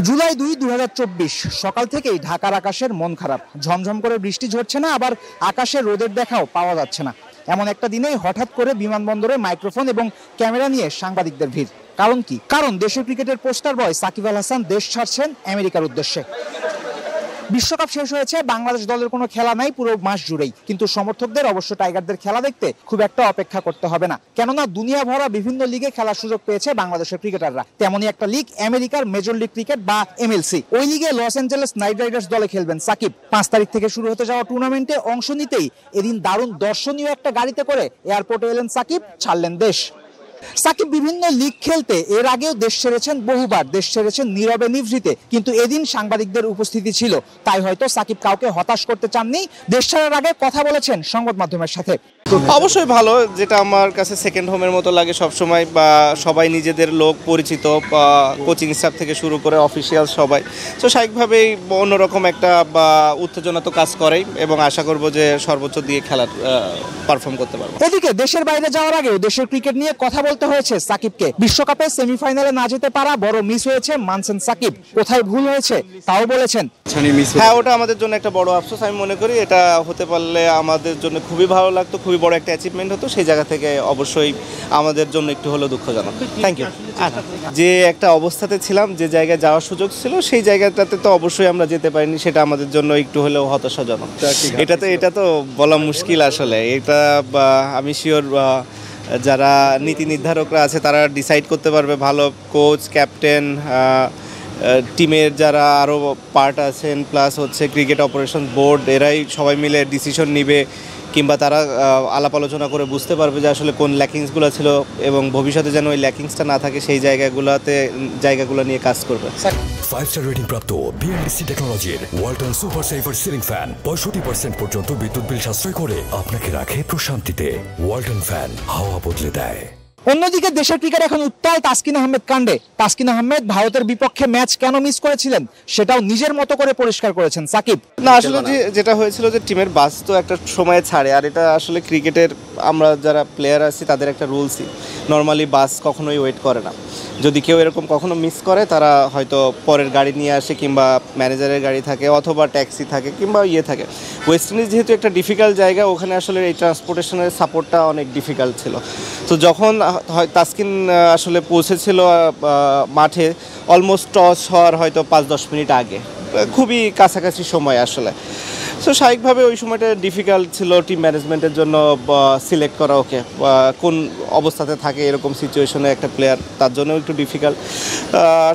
জুলাই ২, ২০২৪ সকাল থেকেই ঢাকার আকাশের মন খারাপ। ঝমঝম করে বৃষ্টি ঝরছে না, আবার আকাশে রোদের দেখাও পাওয়া যাচ্ছে না। এমন একটা দিনেই হঠাৎ করে বিমানবন্দরে মাইক্রোফোন এবং ক্যামেরা নিয়ে সাংবাদিকদের ভিড়। কারণ কি? কারণ দেশের ক্রিকেটের পোস্টার বয় সাকিব আল হাসান দেশ ছাড়ছেন আমেরিকার উদ্দেশ্যে। বিশ্বকাপ শেষ হয়েছে, বাংলাদেশ দলের কোনো খেলা নাই পুরো মাস জুড়েই, কিন্তু সমর্থকদের অবশ্য টাইগারদের খেলা দেখতে খুব একটা অপেক্ষা করতে হবে না, কেননা দুনিয়া ভরা বিভিন্ন লিগে খেলার সুযোগ পেয়েছে বাংলাদেশের ক্রিকেটাররা। তেমনই একটা লিগ আমেরিকার মেজর লিগ ক্রিকেট বা এমএলসি। ওই লিগে লস অ্যাঞ্জেলেস নাইট রাইডার্স দলে খেলবেন সাকিব। 5 তারিখ থেকে শুরু হতে যাওয়া টুর্নামেন্টে অংশ নিতেই এদিন দারুণ দর্শনীয় একটা গাড়িতে করে এয়ারপোর্টে এলেন সাকিব, ছাড়লেন দেশ। সাকিব বিভিন্ন লিগ খেলতে এর আগেও দেশ ছেড়েছেন বহুবার, দেশ ছেড়েছেন নীরবে নিভৃতে, কিন্তু এদিন সাংবাদিকদের উপস্থিতি ছিল, তাই হয়তো সাকিব কাউকে হতাশ করতে চাননি। দেশ ছাড়ার আগে কথা বলেছেন সংবাদ মাধ্যমের সাথে। অবশ্যই ভালো, যেটা আমার কাছে সেকেন্ড হোমের মতো লাগে সবসময়। বা সবাই নিজেদের লোক পরিচিত, বা কোচিং স্টাফ থেকে শুরু করে অফিসিয়াল সবাই, তো স্বাভাবিকভাবেই অন্যরকম একটা বা উত্তেজনা তো কাজ করেই, এবং আশা করব যে সর্বোচ্চ দিয়ে খেলার পারফর্ম করতে পারবো। এদিকে দেশের বাইরে যাওয়ার আগেও দেশের ক্রিকেট নিয়ে কথা বলতে হয়েছে সাকিবকে। বিশ্বকাপে সেমিফাইনালে না যেতে পারা বড় মিস হয়েছে মানছেন সাকিব। কোথায় ভুল হয়েছে তাও বলেছেন। হ্যাঁ, ওটা আমাদের জন্য একটা বড় আফসোস। আমি মনে করি এটা হতে পারলে আমাদের জন্য খুবই ভালো লাগতো, খুবই বড় একটা অ্যাচিভমেন্ট হতো। সেই জায়গা থেকে অবশ্যই আমাদের জন্য একটু হলেও দুঃখজনক। Thank you. যে একটা অবস্থাতে ছিলাম, যে জায়গায় যাওয়ার সুযোগ ছিল, সেই জায়গাটাতে তো অবশ্যই আমরা যেতে পারিনি, সেটা আমাদের জন্য একটু হলেও হতাশাজনক। এটা তো বলা মুশকিল আসলে। এটা আমি শিওর যারা নীতি নির্ধারকরা আছে তারা ডিসাইড করতে পারবে। ভালো কোচ, ক্যাপ্টেন, টিমের যারা আরও পার্ট আছেন, প্লাস হচ্ছে ক্রিকেট অপারেশন বোর্ড, এরাই সবাই মিলে ডিসিশন নিবে, কিংবা তারা আলাপ আলোচনা করে বুঝতে পারবে যে আসলে কোন ল্যাকিংসগুলো ছিল, এবং ভবিষ্যতে যেন ওই ল্যাকিংসটা না থাকে সেই জায়গাগুলো নিয়ে কাজ করবে। 5-স্টার রেটিং প্রাপ্ত বিএলডিসি টেকনোলজির Walton super saver ceiling fan 65% পর্যন্ত বিদ্যুৎ বিল সাশ্রয় করে আপনাকে রাখে প্রশান্তিতে। ওয়ালটন ফ্যান হাওয়া বদলে দেয়। অন্যদিকে দেশের ক্রিকেট এখন উত্তাল তাসকিন আহমেদ কাণ্ডে। তাসকিন আহমেদ ভারতের বিপক্ষে ম্যাচ কেন মিস করেছিলেন সেটাও নিজের মতো করে পরিষ্কার করেছেন সাকিব। না, আসলে যেটা হয়েছিল যে টিমের বাস তো একটা সময়ে ছাড়ে, আর এটা আসলে ক্রিকেটের আমরা যারা প্লেয়ার আছি তাদের একটা রুলসই, নর্মালি বাস কখনোই ওয়েট করে না। যদি কেউ এরকম কখনো মিস করে, তারা হয়তো পরের গাড়ি নিয়ে আসে, কিংবা ম্যানেজারের গাড়ি থাকে, অথবা ট্যাক্সি থাকে, কিংবা থাকে। ওয়েস্ট ইন্ডিজ যেহেতু একটা ডিফিকাল্ট জায়গা, ওখানে আসলে এই ট্রান্সপোর্টেশনের সাপোর্টটা অনেক ডিফিকাল্ট ছিল। তো যখন তাসকিন আসলে পৌঁছেছিল মাঠে, অলমোস্ট টস হওয়ার হয়তো 5-10 মিনিট আগে, খুবই কাছাকাছি সময় আসলে। সো স্বাভাবিকভাবে ওই সময়টা ডিফিকাল্ট ছিল টিম ম্যানেজমেন্টের জন্য সিলেক্ট করা ওকে, কোন অবস্থাতে থাকে এরকম সিচুয়েশনে একটা প্লেয়ার, তার জন্য একটু ডিফিকাল্ট।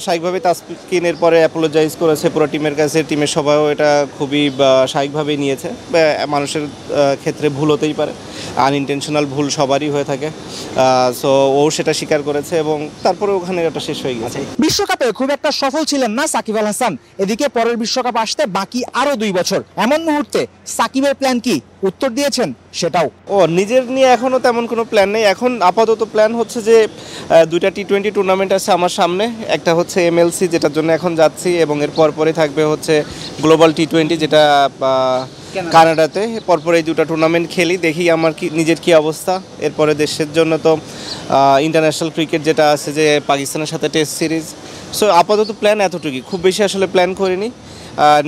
স্বাভাবিকভাবে তাসকিনের পরে অ্যাপোলোজাইজ করেছে পুরো টিমের কাছে, টিমের সবাইও এটা খুবই স্বাভাবিকভাবেই নিয়েছে। মানুষের ক্ষেত্রে ভুল হতেই পারে, আনইনটেনশনাল ভুল সবারই হয়ে থাকে। সো ও সেটা স্বীকার করেছে, এবং তারপরে ওখানে এটা শেষ হয়ে গেছে। বিশ্বকাপে খুব একটা সফল ছিলেন না সাকিব আল হাসান। এদিকে পরের বিশ্বকাপ আসতে বাকি আরো 2 বছর। এমন মুহূর্তে সাকিবের প্ল্যান কি? উত্তর দিয়েছেন সেটাও। নিজের নিয়ে এখনও তেমন কোনো প্ল্যান নেই। এখন আপাতত প্ল্যান হচ্ছে যে 2টা টি20 টুর্নামেন্ট আছে আমার সামনে। একটা হচ্ছে এমএলসি, যেটার জন্য এখন যাচ্ছি, এবং এর পরে থাকবে হচ্ছে গ্লোবাল টি20, যেটা কানাডাতে। পরপর এই 2টা টুর্নামেন্ট খেলি, দেখি আমার নিজের কি অবস্থা। এরপরে দেশের জন্য তো ইন্টারন্যাশনাল ক্রিকেট যেটা আছে, যে পাকিস্তানের সাথে টেস্ট সিরিজ। সো আপাতত প্ল্যান এতটুকুই, খুব বেশি আসলে প্ল্যান করিনি।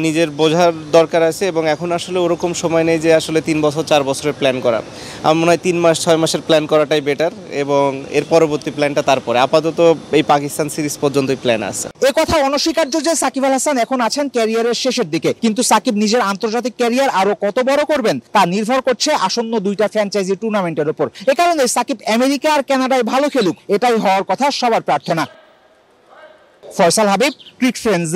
নিজের বোঝার দরকার আছে, এবং এখন আসলে ওরকম সময় নেই যে আসলে 3 বছর 4 বছরের প্ল্যান করা। আমার মনে হয় 3 মাস 6 মাসের প্ল্যান করাটাই বেটার, এবং এর পরবর্তী প্ল্যানটা তারপরে। আপাতত এই পাকিস্তান সিরিজ পর্যন্তই প্ল্যান আছে। এ কথা অনস্বীকার্য যে সাকিব আল হাসান এখন আছেন ক্যারিয়ারের শেষের দিকে, কিন্তু সাকিব নিজের আন্তর্জাতিক ক্যারিয়ার আরো কত বড় করবেন তা নির্ভর করছে আসন্ন 2টা ফ্র্যাঞ্চাইজি টুর্নামেন্টের উপর। এ কারণে সাকিব আমেরিকা আর কানাডায় ভালো খেলুক, এটাই হওয়ার কথা সবার প্রার্থনা। Faisal Habib, cricket friends.